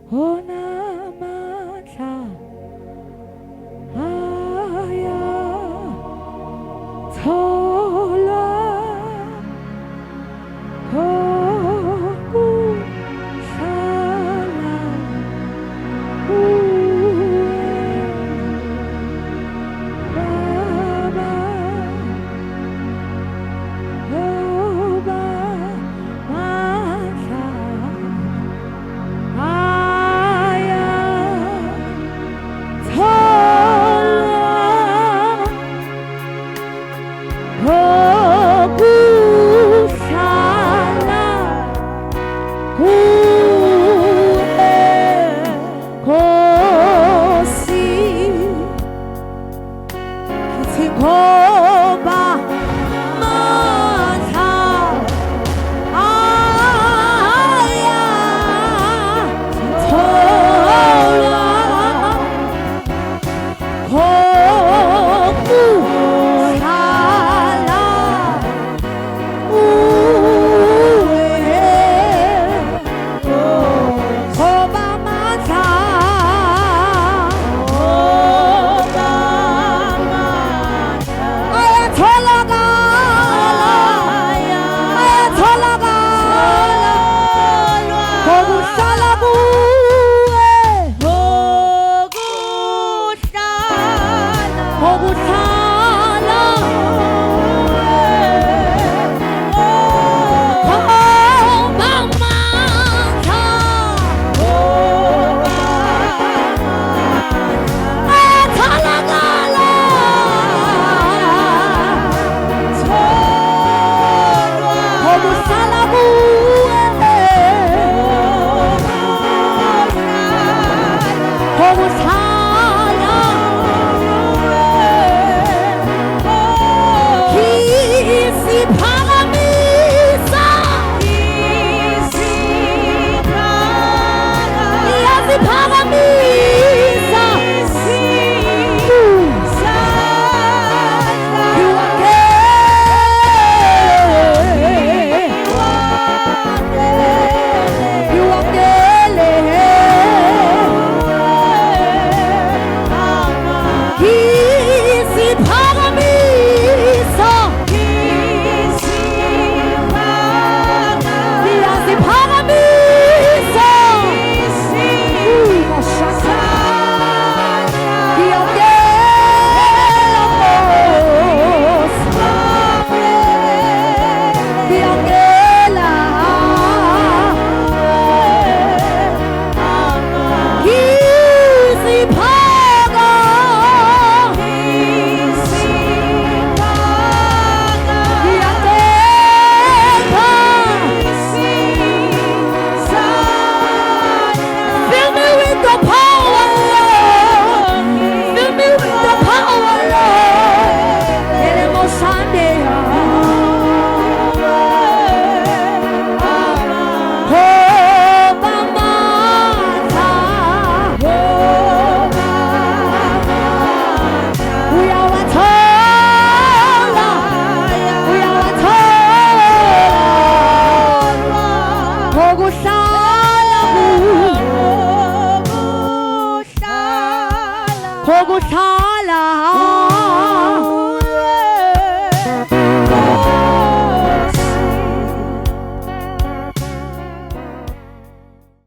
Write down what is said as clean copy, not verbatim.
Onamata Aya Tola Koku Shala Baba Oba Mata Aya Tola Koku Shala Kosi Kitikoba Mata Aya Tola Koku Shala Koba Mata Ayatolaga Ayatolaga Kogu Shalabu Kogu Shala Koba Mata Ayatolaga Kogu Shalabu Kogu Shala Kisi Paramisa Yasi Paramisa You are You are Kisi Paramisa Yasi Paramisa Fill me with the power, Lord. Fill me with the power, Lord. Queremos Sunday. Koba Mata. We are a Tola. We are a Tola. Kogu Shala. Kogu Shala